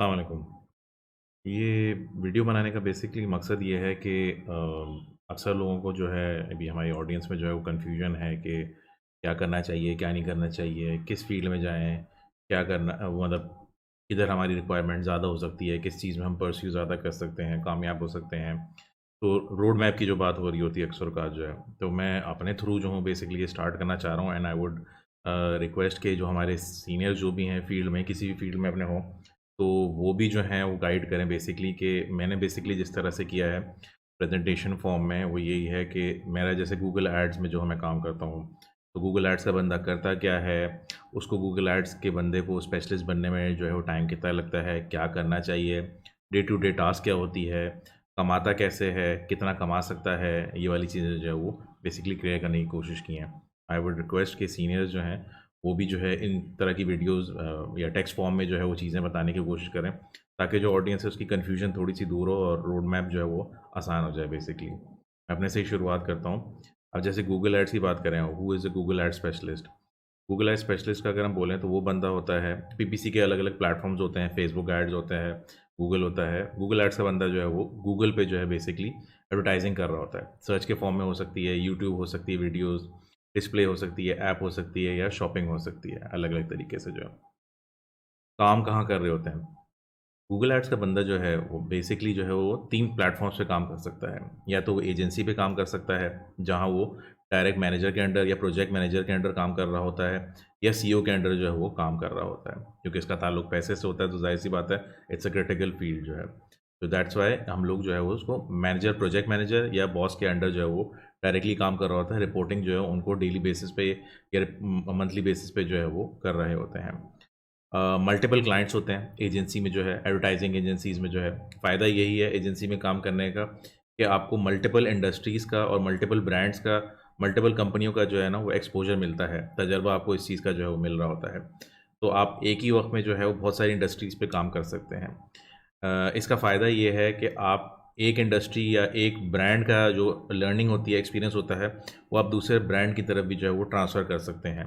अस्सलाम वालेकुम। ये वीडियो बनाने का बेसिकली मकसद ये है कि अक्सर लोगों को जो है अभी हमारी ऑडियंस में जो है वो कन्फ्यूजन है कि क्या करना चाहिए, क्या नहीं करना चाहिए, किस फ़ील्ड में जाएँ, क्या करना मतलब किधर हमारी रिक्वायरमेंट ज़्यादा हो सकती है, किस चीज़ में हम परस्यू ज़्यादा कर सकते हैं, कामयाब हो सकते हैं। तो रोड मैप की जो बात हो रही होती है अक्सर का जो है, तो मैं अपने थ्रू जो हूँ बेसिकली ये स्टार्ट करना चाह रहा हूँ एंड आई वुड रिक्वेस्ट के जो हमारे सीनियर जो भी हैं फ़ील्ड में, किसी भी फ़ील्ड में अपने हों, तो वो भी जो हैं वो गाइड करें बेसिकली कि मैंने बेसिकली जिस तरह से किया है प्रेजेंटेशन फॉर्म में वो यही है कि मेरा जैसे गूगल एड्स में जो मैं काम करता हूँ, तो गूगल एड्स का बंदा करता क्या है, उसको गूगल एड्स के बंदे को स्पेशलिस्ट बनने में जो है वो टाइम कितना लगता है, क्या करना चाहिए, डे टू डे टास्क क्या होती है, कमाता कैसे है, कितना कमा सकता है, ये वाली चीज़ें जो है वो बेसिकली क्लियर करने की कोशिश की हैं। आई वुड रिक्वेस्ट के सीनियर्स जो हैं वो भी जो है इन तरह की वीडियोस या टेक्स्ट फॉर्म में जो है वो चीज़ें बताने की कोशिश करें, ताकि जो ऑडियंस है उसकी कन्फ्यूजन थोड़ी-सी दूर हो और रोड मैप जो है वो आसान हो जाए बेसिकली। मैं अपने से ही शुरुआत करता हूँ। अब जैसे गूगल एड्स की बात करें, who is a Google ad specialist? Google ad specialist का अगर हम बोलें तो वो बंदा होता है पीपीसी के अलग-अलग प्लेटफ़ॉर्म्स होते हैं, फेसबुक एड्स होते हैं, गूगल होता है। गूगल एड्स का बंदा जो है वो गूगल पे जो है बेसिकली एडवर्टाइज़िंग कर रहा होता है। सर्च के फॉर्म में हो सकती है, यूट्यूब हो सकती है वीडियोज़, डिस्प्ले हो सकती है, ऐप हो सकती है या शॉपिंग हो सकती है, अलग-अलग तरीके से जो है। काम कहाँ कर रहे होते हैं? गूगल एड्स का बंदा जो है वो बेसिकली जो है वो 3 प्लेटफ़ॉर्म्स पे काम कर सकता है। या तो वो एजेंसी पे काम कर सकता है, जहाँ वो डायरेक्ट मैनेजर के अंडर या प्रोजेक्ट मैनेजर के अंडर काम कर रहा होता है या सीईओ के अंडर जो है वो काम कर रहा होता है। क्योंकि इसका ताल्लुक पैसे से होता है तो ज़ाहिर-सी बात है इट्स अ क्रिटिकल फ़ील्ड जो है। तो दैट्स व्हाई हम लोग जो है वो उसको मैनेजर, प्रोजेक्ट मैनेजर या बॉस के अंडर जो है वो डायरेक्टली काम कर रहा होता है। रिपोर्टिंग जो है उनको डेली बेसिस पे या मंथली बेसिस पे जो है वो कर रहे होते हैं। मल्टीपल क्लाइंट्स होते हैं एजेंसी में जो है एडवर्टाइजिंग एजेंसीज़ में जो है फ़ायदा यही है एजेंसी में काम करने का कि आपको मल्टीपल इंडस्ट्रीज़ का और मल्टीपल ब्रांड्स का मल्टीपल कंपनियों का जो है ना वो एक्सपोजर मिलता है तजर्बा आपको इस चीज़ का जो है वो मिल रहा होता है तो आप एक ही वक्त में जो है वो बहुत सारी इंडस्ट्रीज़ पे काम कर सकते हैं इसका फ़ायदा ये है कि आप एक इंडस्ट्री या एक ब्रांड का जो लर्निंग होती है एक्सपीरियंस होता है वो आप दूसरे ब्रांड की तरफ भी जो है वो ट्रांसफ़र कर सकते हैं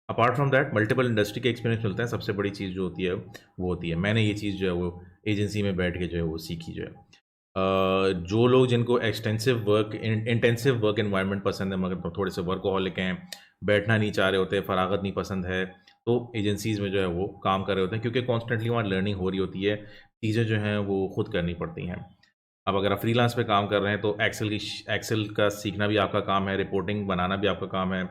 apart from that multiple industry के एक्सपीरियंस मिलता है सबसे बड़ी चीज़ जो होती है वो होती है मैंने ये चीज़ जो है वो एजेंसी में बैठ के जो है वो सीखी जो है जो लोग जिनको extensive work intensive work environment पसंद है मगर थोड़े से वर्कहॉलिक हैं बैठना नहीं चाह रहे होते फरागत नहीं पसंद है तो एजेंसीज़ में जो है वो काम कर रहे होते हैं क्योंकि कॉन्स्टेंटली वहाँ लर्निंग हो रही होती है चीज़ें जो हैं वो खुद करनी पड़ती हैं अब अगर आप फ्रीलांस पे काम कर रहे हैं तो एक्सेल का सीखना भी आपका काम है, रिपोर्टिंग बनाना भी आपका काम है,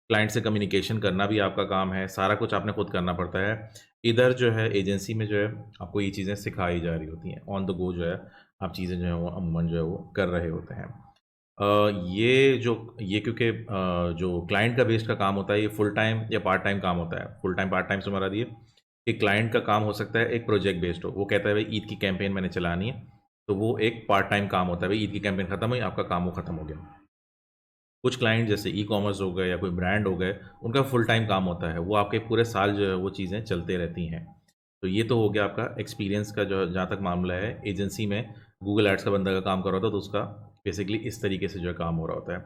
क्लाइंट से कम्युनिकेशन करना भी आपका काम है, सारा कुछ आपने खुद करना पड़ता है। इधर जो है एजेंसी में जो है आपको ये चीज़ें सिखाई जा रही होती हैं, ऑन द गो जो है आप चीज़ें जो हैं वो अमूमन जो है वो कर रहे होते हैं। ये क्योंकि जो क्लाइंट का बेस्ड का काम होता है ये फुल टाइम या पार्ट टाइम काम होता है। फुल टाइम, पार्ट टाइम से मुराद ये कि क्लाइंट का काम हो सकता है एक प्रोजेक्ट बेस्ड हो। वो कहता है भाई ईद की कैंपेन मैंने चलानी है, तो वो एक पार्ट टाइम काम होता है। भाई ईद की कैंपेन खत्म हुई, आपका काम वो खत्म हो गया। कुछ क्लाइंट जैसे ई-कॉमर्स हो गए या कोई ब्रांड हो गए, उनका फुल टाइम काम होता है। वो आपके पूरे साल जो है वो चीज़ें चलते रहती हैं। तो ये तो हो गया आपका एक्सपीरियंस का जो जहाँ तक मामला है, एजेंसी में गूगल एड्स का बंदा का काम कर रहा होता है तो उसका बेसिकली इस तरीके से जो है काम हो रहा होता है।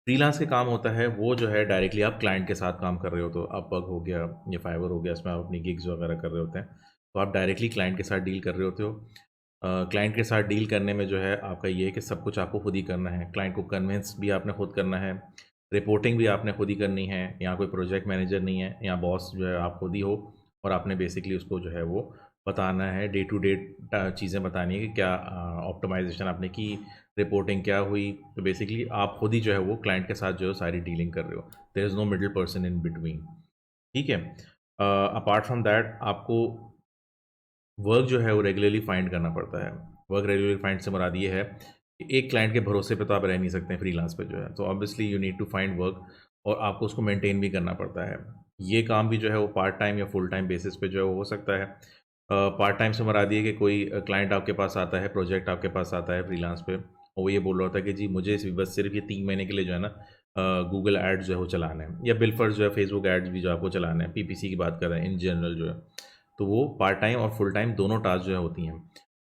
फ्रीलांस के काम होता है वो जो है डायरेक्टली आप क्लाइंट के साथ काम कर रहे हो तो अपवर्क हो गया या फाइवर हो गया इसमें आप अपनी गिग्स वगैरह कर रहे होते हैं। तो आप डायरेक्टली क्लाइंट के साथ डील कर रहे होते हो। क्लाइंट के साथ डील करने में जो है आपका ये है कि सब कुछ आपको खुद ही करना है। क्लाइंट को कन्विंस भी आपने खुद करना है, रिपोर्टिंग भी आपने खुद ही करनी है। यहाँ कोई प्रोजेक्ट मैनेजर नहीं है, यहाँ बॉस जो है आप खुद ही हो और आपने बेसिकली उसको जो है वो बताना है, डे टू डे चीज़ें बतानी है कि क्या ऑप्टिमाइज़ेशन आपने की, रिपोर्टिंग क्या हुई। तो बेसिकली आप खुद ही जो है वो क्लाइंट के साथ जो है सारी डीलिंग कर रहे हो। There is no middle person in between, ठीक है? अपार्ट फ्रॉम दैट आपको वर्क जो है वो रेगुलरली फाइंड करना पड़ता है। वर्क रेगुलरली फाइंड से मुराद ये है कि एक क्लाइंट के भरोसे पे तो आप रह नहीं सकते हैं फ्रीलांस पे जो है। तो obviously you need to find work और आपको उसको मेंटेन भी करना पड़ता है। ये काम भी जो है वो पार्ट टाइम या फुल टाइम बेसिस पे जो है वो हो सकता है। पार्ट टाइम से मुराद ये है कि कोई क्लाइंट आपके पास आता है, प्रोजेक्ट आपके पास आता है फ्रीलांस पे और वो ये बोल रहा होता है कि जी मुझे बस सिर्फ़ ये 3 महीने के लिए जो है ना गूगल एड्स जो है वो चलाना है या बिलफर्स जो है फेसबुक एड्स भी जो आपको चलाना है, पीपीसी की बात कर रहे हैं इन जनरल जो है। तो वो पार्ट टाइम और फुल टाइम दोनों टास्क जो है होती हैं।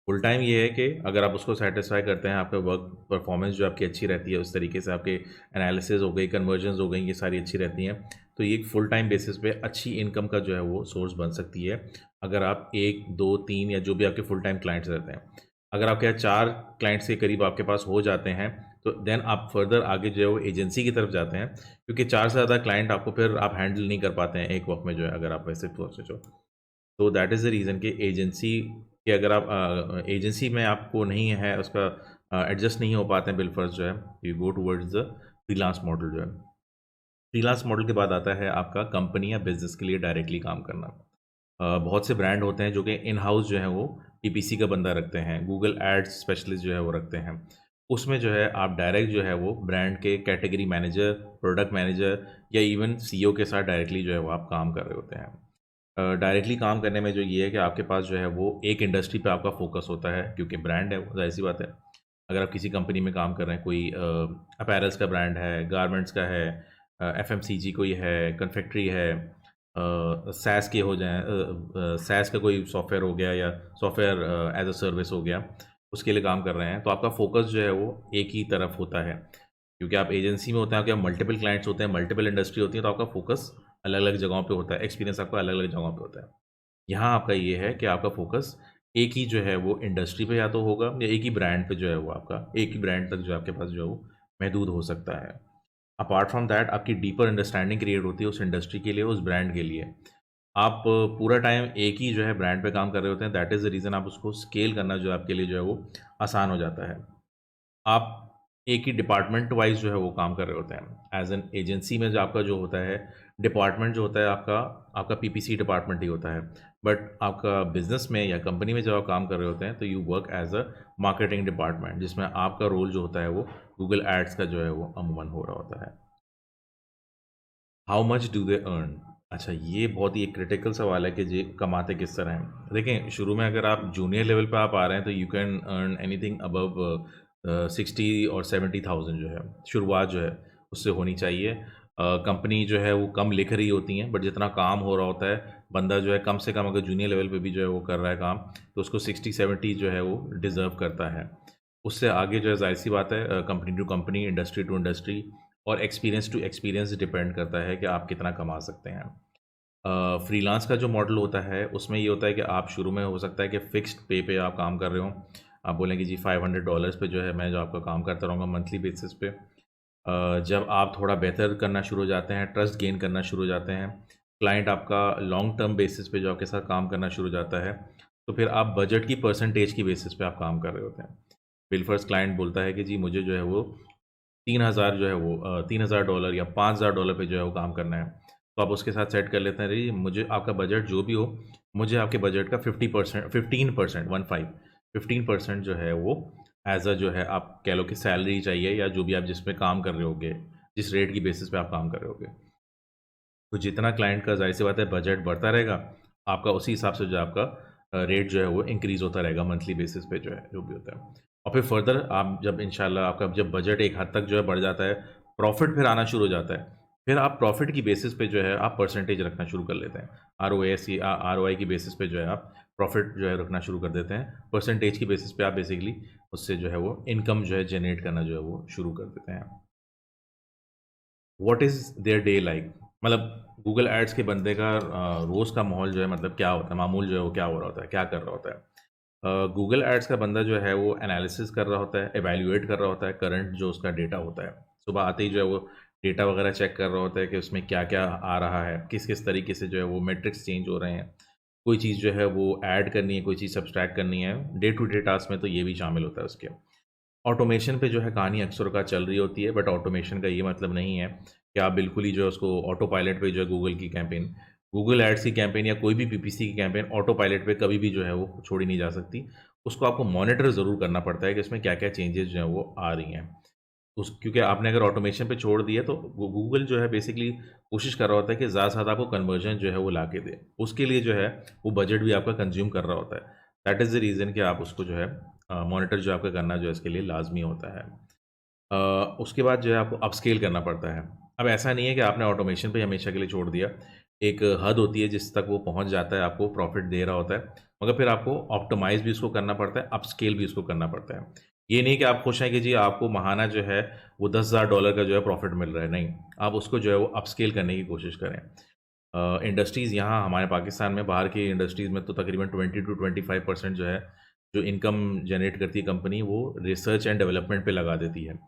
फुल टाइम ये है कि अगर आप उसको सैटिस्फाई करते हैं, आपका वर्क परफॉर्मेंस जो आपकी अच्छी रहती है, उस तरीके से आपके एनालिसिस हो गई, कन्वर्जन्स हो गई, ये सारी अच्छी रहती हैं, तो ये एक फुल टाइम बेसिस पे अच्छी इनकम का जो है वो सोर्स बन सकती है अगर आप 1, 2, 3 या जो भी आपके फुल टाइम क्लाइंट्स रहते हैं, अगर आपके यहाँ 4 क्लाइंट्स के करीब आपके पास हो जाते हैं, तो देन आप फर्दर आगे जो है वो एजेंसी की तरफ जाते हैं, क्योंकि 4 से ज़्यादा क्लाइंट आपको फिर आप हैंडल नहीं कर पाते हैं एक वक़्त में जो है, अगर आप वैसे सोचो। तो दैट इज़ द रीज़न कि एजेंसी कि अगर आप एजेंसी में आपको नहीं है उसका एडजस्ट नहीं हो पाते हैं बिल फर्स्ट जो है, you go towards the freelance model जो है। फ्रीलांस मॉडल के बाद आता है आपका कंपनी या बिज़नेस के लिए डायरेक्टली काम करना। बहुत से ब्रांड होते हैं जो कि इन हाउस जो है वो पीपीसी का बंदा रखते हैं, गूगल एड्स स्पेशलिस्ट जो है वो रखते हैं। उसमें जो है आप डायरेक्ट जो है वो ब्रांड के कैटेगरी मैनेजर, प्रोडक्ट मैनेजर या इवन सीईओ के साथ डायरेक्टली जो है वो आप काम कर रहे होते हैं। डायरेक्टली काम करने में जो ये है कि आपके पास जो है वो एक इंडस्ट्री पे आपका फ़ोकस होता है, क्योंकि ब्रांड है वो, ज़ाहिर-सी बात है। अगर आप किसी कंपनी में काम कर रहे हैं, कोई अपैरल्स का ब्रांड है, गारमेंट्स का है, एफएमसीजी कोई है, कन्फेक्ट्री है, सैस के हो जाएँ, सैस का कोई सॉफ्टवेयर हो गया या सॉफ्टवेयर एज़ अ सर्विस हो गया, उसके लिए काम कर रहे हैं, तो आपका फ़ोकस जो है वो एक ही तरफ होता है। क्योंकि आप एजेंसी में होते हैं, आपके मल्टीपल क्लाइंट्स होते हैं, मल्टीपल इंडस्ट्री होती है, तो आपका फ़ोकस अलग-अलग जगहों पे होता है, एक्सपीरियंस आपका अलग-अलग जगहों पे होता है। यहाँ आपका ये है कि आपका फ़ोकस एक ही जो है वो इंडस्ट्री पे या तो होगा या एक ही ब्रांड पे जो है वो आपका एक ही ब्रांड तक जो आपके पास जो है वो महदूद हो सकता है। अपार्ट फ्रॉम दैट आपकी डीपर अंडरस्टैंडिंग क्रिएट होती है उस इंडस्ट्री के लिए, उस ब्रांड के लिए। आप पूरा टाइम एक ही जो है ब्रांड पे काम कर रहे होते हैं, दैट इज़ द रीज़न आप उसको स्केल करना जो है आपके लिए जो है वो आसान हो जाता है। आप एक ही डिपार्टमेंट वाइज़ जो है वो काम कर रहे होते हैं। एज़ एन एजेंसी में जो आपका जो होता है, डिपार्टमेंट जो होता है आपका, आपका पीपीसी डिपार्टमेंट ही होता है। बट आपका बिज़नेस में या कंपनी में जब आप काम कर रहे होते हैं, तो you work as a marketing department, जिसमें आपका रोल जो होता है वो गूगल एड्स का जो है वो अमूमन हो रहा होता है। How much do they earn? अच्छा, ये बहुत ही एक क्रिटिकल सवाल है कि जी कमाते किस तरह हैं। देखें, शुरू में अगर आप जूनियर लेवल पे आप आ रहे हैं तो you can earn anything above 60 और 70,000 जो है, शुरुआत जो है उससे होनी चाहिए। कंपनी जो है वो कम लिख रही होती हैं, बट जितना काम हो रहा होता है, बंदा जो है कम से कम अगर जूनियर लेवल पे भी जो है वो कर रहा है काम, तो उसको 60-70 जो है वो डिज़र्व करता है। उससे आगे जो है ज़ाहिर-सी बात है, company to company, industry to industry और एक्सपीरियंस टू एक्सपीरियंस डिपेंड करता है कि आप कितना कमा सकते हैं। फ्रीलांस का जो मॉडल होता है, उसमें ये होता है कि आप शुरू में हो सकता है कि फ़िक्स्ड पे पे आप काम कर रहे हो। आप बोलें कि जी $500 पे जो है मैं जो आपका काम करता रहूँगा मंथली बेसिस पे। जब आप थोड़ा बेहतर करना शुरू हो जाते हैं, ट्रस्ट गेन करना शुरू हो जाते हैं, क्लाइंट आपका लॉन्ग टर्म बेसिस पे जो आपके साथ काम करना शुरू हो जाता है, तो फिर आप बजट की परसेंटेज की बेसिस पे आप काम कर रहे होते हैं। बिल फर्स्ट क्लाइंट बोलता है कि जी मुझे जो है वो 3000 जो है वो $3000 या $5000 पे जो है वो काम करना है। तो आप उसके साथ सेट कर लेते हैं, अरे मुझे आपका बजट जो भी हो, मुझे आपके बजट का 50% 15% 15% जो है वो एज़ अ जो है आप कह लो कि सैलरी चाहिए या जो भी आप जिस पे काम कर रहे होगे, जिस रेट की बेसिस पे आप काम कर रहे होगे। तो जितना क्लाइंट का ज़ाहिर-सी बात है बजट बढ़ता रहेगा, आपका उसी हिसाब से जो है आपका रेट जो है वो इंक्रीज़ होता रहेगा मंथली बेसिस पे जो है, जो भी होता है। और फिर फर्दर आप जब इंशाल्लाह आपका जब बजट एक हद तक जो है बढ़ जाता है, प्रॉफ़िट फिर आना शुरू हो जाता है। फिर आप प्रॉफ़िट की बेसिस पे जो है आप परसेंटेज रखना शुरू कर लेते हैं। आरओआई की बेसिस पे जो है आप प्रॉफ़िट जो है रखना शुरू कर देते हैं। परसेंटेज की बेसिस पे आप बेसिकली उससे जो है वो इनकम जो है जनरेट करना जो है वो शुरू कर देते हैं। What is their day like? मतलब गूगल एड्स के बंदे का रोज़ का माहौल जो है मतलब क्या होता है, मामूल जो है वो क्या हो रहा होता है, क्या कर रहा होता है? गूगल एड्स का बंदा जो है वो एनालिसिस कर रहा होता है, इवैल्यूएट कर रहा होता है करंट जो उसका डेटा होता है। सुबह आते ही जो है वो डेटा वगैरह चेक कर रहा होता है कि उसमें क्या-क्या आ रहा है, किस-किस तरीके से जो है वो मैट्रिक्स चेंज हो रहे हैं। कोई चीज़ जो है वो ऐड करनी है, कोई चीज़ सब्सट्रैक्ट करनी है। डे टू डे टास्क में तो ये भी शामिल होता है उसके। ऑटोमेशन पे जो है कहानी अक्सर का चल रही होती है, बट ऑटोमेशन का ये मतलब नहीं है कि आप बिल्कुल ही जो है उसको ऑटो पायलट पे जो है गूगल की कैंपेन, गूगल एड्स की कैंपेन या कोई भी पीपीसी की कैंपेन ऑटो पायलट पे कभी भी जो है वो छोड़ी नहीं जा सकती। उसको आपको मॉनिटर ज़रूर करना पड़ता है कि इसमें क्या-क्या चेंजेज़ जो हैं वो आ रही हैं। उस क्योंकि आपने अगर ऑटोमेशन पे छोड़ दिया तो गूगल जो है बेसिकली कोशिश कर रहा होता है कि ज़्यादा से ज़्यादा आपको कन्वर्जन जो है वो ला के दे। उसके लिए जो है वो बजट भी आपका कंज़्यूम कर रहा होता है। दैट इज़ द रीज़न कि आप उसको जो है मॉनिटर जो आपका करना जो है इसके लिए लाज़मी होता है। उसके बाद जो है आपको अपस्केल करना पड़ता है। अब ऐसा नहीं है कि आपने ऑटोमेशन पे हमेशा के लिए छोड़ दिया। एक हद होती है जिस तक वो पहुँच जाता है, आपको प्रॉफ़िट दे रहा होता है, मगर फिर आपको ऑप्टिमाइज़ भी उसको करना पड़ता है, अपस्केल भी उसको करना पड़ता है। ये नहीं कि आप खुश हैं कि जी आपको महाना जो है वो $10,000 का जो है प्रॉफ़िट मिल रहा है, नहीं। आप उसको जो है वो अपस्केल करने की कोशिश करें। इंडस्ट्रीज़ यहाँ हमारे पाकिस्तान में, बाहर की इंडस्ट्रीज़ में तो तकरीबन 20 टू 25% जो है, जो इनकम जनरेट करती है कंपनी, वो रिसर्च एंड डेवलपमेंट पे लगा देती है।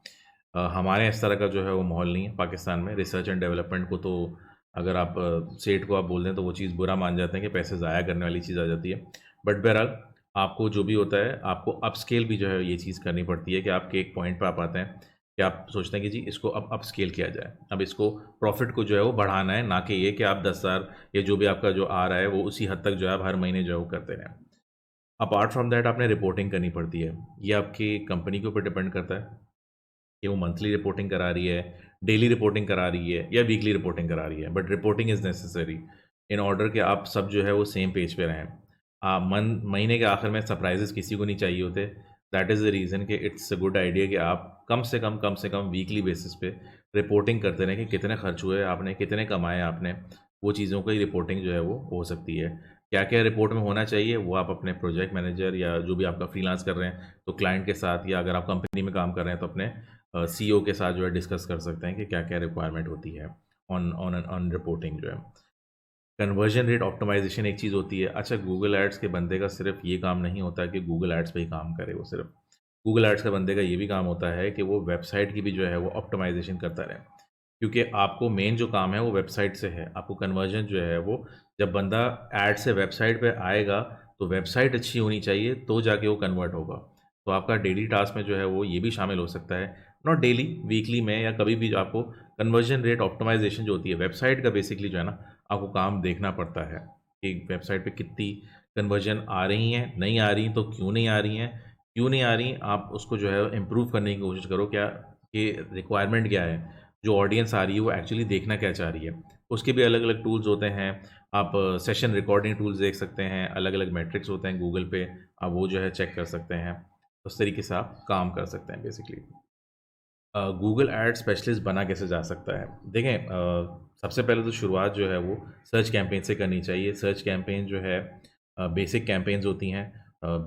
हमारे इस तरह का जो है वो माहौल नहीं है पाकिस्तान में। रिसर्च एंड डेवलपमेंट को तो अगर आप सेठ को आप बोल दें तो वो चीज़ बुरा मान जाते हैं कि पैसे ज़ाया करने वाली चीज़ आ जाती है। बट बहरहाल आपको जो भी होता है, आपको अपस्केल भी जो है ये चीज़ करनी पड़ती है कि आपके एक पॉइंट पे आप आते हैं कि आप सोचते हैं कि जी इसको अब अपस्केल किया जाए। अब इसको प्रॉफ़िट को जो है वो बढ़ाना है, ना कि ये कि आप 10,000 या जो भी आपका जो आ रहा है वो उसी हद तक जो है आप हर महीने जो है वो करते रहें। अपार्ट फ्रॉम दैट आपने रिपोर्टिंग करनी पड़ती है। ये आपकी कंपनी के ऊपर डिपेंड करता है कि वो मंथली रिपोर्टिंग करा रही है, डेली रिपोर्टिंग करा रही है या वीकली रिपोर्टिंग करा रही है। But reporting is necessary in order कि आप सब जो है वो सेम पेज पे रहें। महीने के आखिर में सरप्राइज़ेज़ किसी को नहीं चाहिए होते। दैट इज़ द रीज़न कि इट्स अ गुड आइडिया कि आप कम से कम वीकली बेसिस पे रिपोर्टिंग करते रहें कि कितने खर्च हुए आपने, कितने कमाए आपने। वो चीज़ों की रिपोर्टिंग जो है वो हो सकती है। क्या-क्या रिपोर्ट में होना चाहिए, वो आप अपने प्रोजेक्ट मैनेजर या जो भी आपका फ्रीलांस कर रहे हैं, तो क्लाइंट के साथ, या अगर आप कंपनी में काम कर रहे हैं तो अपने सीईओ के साथ जो है डिस्कस कर सकते हैं कि क्या-क्या रिक्वायरमेंट होती है ऑन ऑन ऑन रिपोर्टिंग जो है। कन्वर्जन रेट ऑप्टिमाइज़ेशन एक चीज़ होती है। अच्छा, गूगल एड्स के बंदे का सिर्फ़ ये काम नहीं होता कि गूगल एड्स पे ही काम करे वो सिर्फ़। गूगल एड्स के बंदे का ये भी काम होता है कि वो वेबसाइट की भी जो है वो ऑप्टिमाइज़ेशन करता रहे। क्योंकि आपको मेन जो काम है वो वेबसाइट से है। आपको कन्वर्जन जो है वो, जब बंदा ऐड से वेबसाइट पे आएगा, तो वेबसाइट अच्छी होनी चाहिए तो जाके वो कन्वर्ट होगा। तो आपका डेली टास्क में जो है वो ये भी शामिल हो सकता है, नॉट डेली, वीकली में या कभी भी जो आपको कन्वर्जन रेट ऑप्टिमाइज़ेशन जो होती है वेबसाइट का बेसिकली जो है ना, आपको काम देखना पड़ता है कि वेबसाइट पे कितनी कन्वर्जन आ रही हैं, नहीं आ रही तो क्यों नहीं आ रही हैं, क्यों नहीं आ रही, आप उसको जो है इम्प्रूव करने की कोशिश करो। क्या कि रिक्वायरमेंट क्या है, जो ऑडियंस आ रही है वो एक्चुअली देखना क्या चाह रही है। उसके भी अलग-अलग टूल्स होते हैं। आप सेशन रिकॉर्डिंग टूल्स देख सकते हैं, अलग-अलग मैट्रिक्स होते हैं गूगल पे, आप वो जो है चेक कर सकते हैं। उस तरीके से आप काम कर सकते हैं बेसिकली। गूगल एड स्पेशलिस्ट बना कैसे जा सकता है? देखें, सबसे पहले तो शुरुआत जो है वो सर्च कैंपेन से करनी चाहिए। सर्च कैंपेन जो है बेसिक कैंपेन्स होती हैं,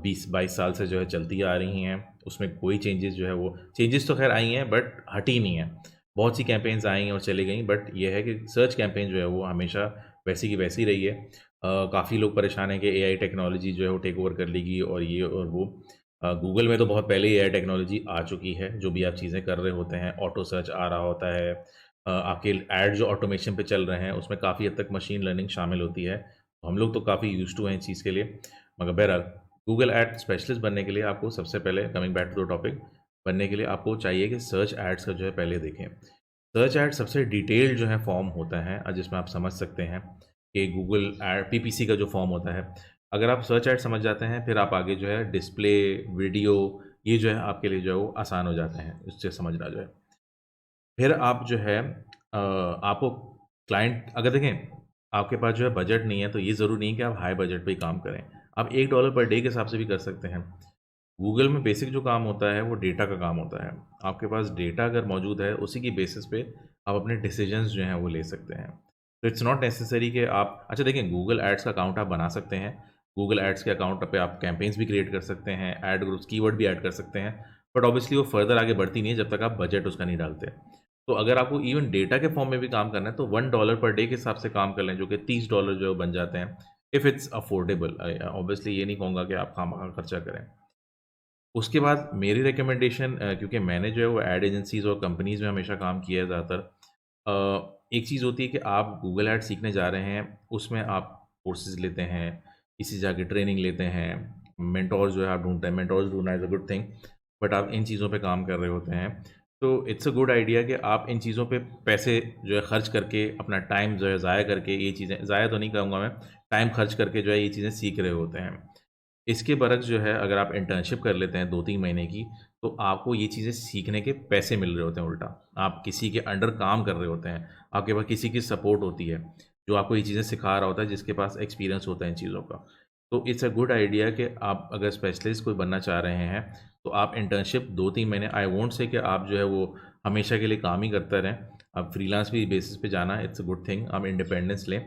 20-22 साल से जो है चलती आ रही हैं। उसमें कोई चेंजेस जो है वो चेंजेस तो ख़ैर आई हैं बट हटी नहीं हैं। बहुत सी कैंपेन्स आई हैं और चली गईं, बट ये है कि सर्च कैंपेन जो है वो हमेशा वैसी की वैसी रही है। काफ़ी लोग परेशान हैं कि एआई टेक्नोलॉजी जो है वो टेक ओवर कर लेगी और ये और वो। गूगल में तो बहुत पहले ही एआई टेक्नोलॉजी आ चुकी है, जो भी आप चीज़ें कर रहे होते हैं, ऑटो सर्च आ रहा होता है। आपके ऐड जो ऑटोमेशन पे चल रहे हैं, उसमें काफ़ी हद तक मशीन लर्निंग शामिल होती है। तो हम लोग तो काफ़ी यूज़्ड टू हैं इस चीज़ के लिए। मगर बहरहाल, गूगल ऐड स्पेशलिस्ट बनने के लिए आपको सबसे पहले, coming back to the topic, बनने के लिए आपको चाहिए कि सर्च एड्स का जो है पहले देखें। सर्च एड सबसे डिटेल्ड जो है फॉर्म होता है, जिसमें आप समझ सकते हैं कि गूगल एड पीपीसी का जो फॉर्म होता है, अगर आप सर्च एड समझ जाते हैं, फिर आप आगे जो है डिस्प्ले, वीडियो, ये जो है आपके लिए जो है वो आसान हो जाते हैं, इससे समझना जो है। फिर आप जो है आपको क्लाइंट, अगर देखें आपके पास जो है बजट नहीं है, तो ये ज़रूरी नहीं कि आप हाई बजट पे ही काम करें। आप $1 पर डे के हिसाब से भी कर सकते हैं। गूगल में बेसिक जो काम होता है वो डेटा का काम होता है। आपके पास डेटा अगर मौजूद है, उसी की बेसिस पे आप अपने डिसीजंस जो हैं वो ले सकते हैं। तो इट्स नॉट नेसेसरी कि आप, अच्छा देखें, गूगल एड्स का अकाउंट आप बना सकते हैं। गूगल एड्स के अकाउंट पे आप कैंपेन्स भी क्रिएट कर सकते हैं, एड ग्रुप्स, कीवर्ड भी ऐड कर सकते हैं। बट ऑब्वियसली वो फर्दर आगे बढ़ती नहीं है जब तक आप बजट उसका नहीं डालते। तो अगर आपको इवन डेटा के फॉर्म में भी काम करना है, तो $1 पर डे के हिसाब से काम कर लें, जो कि $30 जो है वो बन जाते हैं, इफ़ इट्स अफोर्डेबल। ऑब्वियसली ये नहीं कहूँगा कि आप खामखा खर्चा करें। उसके बाद मेरी रिकमेंडेशन, क्योंकि मैंने जो है वो एड एजेंसीज़ और कंपनीज़ में हमेशा काम किया है ज़्यादातर। एक चीज़ होती है कि आप गूगल ऐड सीखने जा रहे हैं, उसमें आप कोर्सेज़ लेते हैं, किसी से जाके ट्रेनिंग लेते हैं, मेंटोर जो है आप ढूँढते हैं, मेंटोर्स ढूँढना is a good thing, but आप इन चीज़ों पे काम कर रहे होते हैं। तो इट्स अ गुड आइडिया कि आप इन चीज़ों पे पैसे जो है खर्च करके, अपना टाइम जो है ज़ाया करके, ये चीज़ें ज़ाया तो नहीं कहूँगा मैं, टाइम खर्च करके जो है ये चीज़ें सीख रहे होते हैं। इसके बरक्स जो है, अगर आप इंटर्नशिप कर लेते हैं 2-3 महीने की, तो आपको ये चीज़ें सीखने के पैसे मिल रहे होते हैं उल्टा। आप किसी के अंडर काम कर रहे होते हैं, आपके पास किसी की सपोर्ट होती है, जो आपको ये चीज़ें सिखा रहा होता है, जिसके पास एक्सपीरियंस होता है इन चीज़ों का। तो इट्स अ गुड आइडिया कि आप अगर स्पेशलिस्ट कोई बनना चाह रहे हैं, तो आप इंटर्नशिप 2-3 महीने, आई वोंट से कि आप जो है वो हमेशा के लिए काम ही करते रहें। आप फ्रीलांस भी बेसिस पे जाना, इट्स अ गुड थिंग, आप इंडिपेंडेंस लें।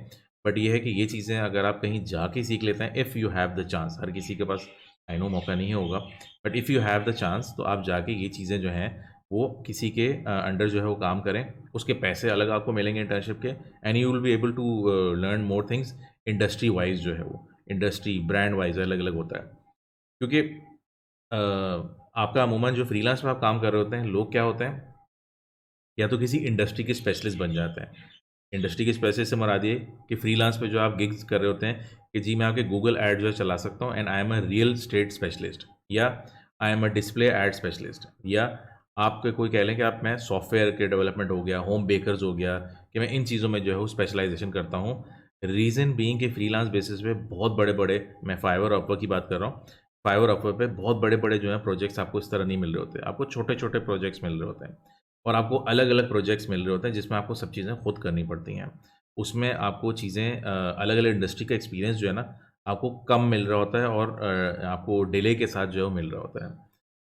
बट ये है कि ये चीज़ें अगर आप कहीं जाके सीख लेते हैं, if you have the chance, हर किसी के पास आई नो मौका नहीं होगा, but if you have the chance, तो आप जाके ये चीज़ें जो हैं वो किसी के अंडर जो है वो काम करें, उसके पैसे अलग आपको मिलेंगे इंटर्नशिप के, and you will be able to learn more things industry wise जो है वो, इंडस्ट्री, ब्रांड वाइज़ अलग-अलग होता है। क्योंकि आपका अमूमन जो फ्रीलांस में आप काम कर रहे होते हैं, लोग क्या होते हैं, या तो किसी इंडस्ट्री के स्पेशलिस्ट बन जाते हैं। इंडस्ट्री के स्पेशलिस्ट से मुराद ये कि फ्रीलांस पे जो आप गिग्स कर रहे होते हैं कि जी मैं आपके गूगल ऐड जो है चला सकता हूँ, and I am a real estate specialist, या I am a display ad specialist, या आपके कोई कह लें कि आप मैं सॉफ्टवेयर के डेवलपमेंट हो गया, होम बेकर्स हो गया, कि मैं इन चीज़ों में जो है वो स्पेशलाइजेशन करता हूँ। रीज़न बीइंग कि फ्रीलांस बेसिस पे बहुत बड़े-बड़े, मैं फाइवर, अपवर्क की बात कर रहा हूँ। फाइवर, अपवर्क पे बहुत बड़े-बड़े जो हैं प्रोजेक्ट्स आपको इस तरह नहीं मिल रहे होते। आपको छोटे-छोटे प्रोजेक्ट्स मिल रहे होते हैं। और आपको अलग-अलग प्रोजेक्ट्स मिल रहे होते हैं जिसमें आपको सब चीज़ें खुद करनी पड़ती हैं। उसमें आपको चीज़ें अलग-अलग इंडस्ट्री का एक्सपीरियंस जो है ना, आपको कम मिल रहा होता है, और आपको डिले के साथ जो है वो मिल रहा होता है।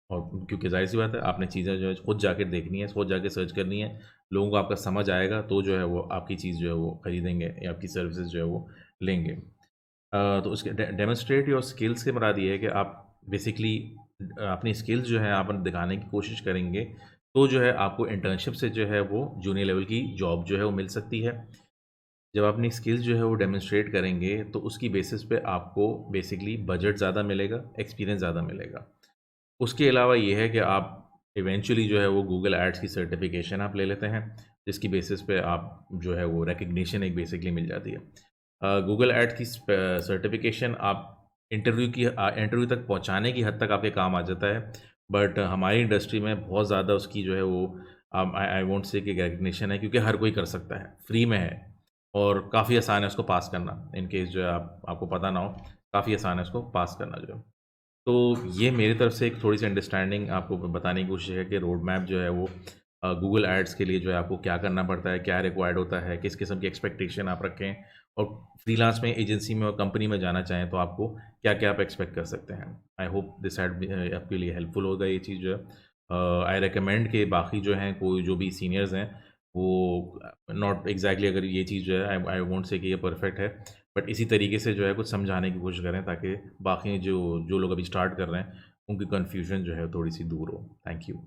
और क्योंकि ज़ाहिर-सी बात है, आपने चीज़ें जो है खुद जाके देखनी है, खुद जाके सर्च करनी है, लोगों को आपका समझ आएगा तो जो है वो आपकी चीज़ जो है वो खरीदेंगे या आपकी सर्विसेज़ जो है वो लेंगे। तो उसके डेमोंस्ट्रेट योर स्किल्स से मुराद ये है कि आप बेसिकली अपनी स्किल्स जो है आप दिखाने की कोशिश करेंगे, तो जो है आपको इंटर्नशिप से जो है वो जूनियर लेवल की जॉब जो है वो मिल सकती है। जब आप अपनी स्किल्स जो है वो डेमोंस्ट्रेट करेंगे, तो उसकी बेसिस पे आपको बेसिकली बजट ज़्यादा मिलेगा, एक्सपीरियंस ज़्यादा मिलेगा। उसके अलावा ये है कि आप इवेंचुअली जो है वो गूगल एड्स की सर्टिफ़िकेशन आप ले लेते हैं, जिसकी बेसिस पे आप जो है वो रिकग्निशन एक बेसिकली मिल जाती है। गूगल एड्स की सर्टिफ़िकेशन आप इंटरव्यू तक पहुँचाने की हद तक आपके काम आ जाता है, बट हमारी इंडस्ट्री में बहुत ज़्यादा उसकी जो है वो आई आई वोंट से कि रिकग्निशन है, क्योंकि हर कोई कर सकता है, फ्री में है और काफ़ी आसान है उसको पास करना। इन केस जो है आपको पता ना हो, काफ़ी आसान है उसको पास करना जो है। तो ये मेरी तरफ से एक थोड़ी-सी अंडरस्टैंडिंग आपको बताने की कोशिश है कि रोड मैप जो है वो गूगल एड्स के लिए जो है आपको क्या करना पड़ता है, क्या रिक्वायर्ड होता है, किस किस्म की एक्सपेक्टेशन आप रखें, और फ्रीलांस में, एजेंसी में और कंपनी में जाना चाहें तो आपको क्या-क्या आप एक्सपेक्ट कर सकते हैं। आई होप दिस हैड आपके लिए हेल्पफुल होगा ये चीज़ जो है। आई रिकमेंड कि बाकी जो हैं, कोई जो भी सीनियर्स हैं, वो नॉट एग्ज़ैक्टली, अगर ये चीज़ जो है आई आई वोंट से कि ये परफेक्ट है, बट इसी तरीके से जो है कुछ समझाने की कोशिश करें, ताकि बाकी जो जो लोग अभी स्टार्ट कर रहे हैं, उनकी कन्फ्यूज़न जो है थोड़ी-सी दूर हो। Thank you.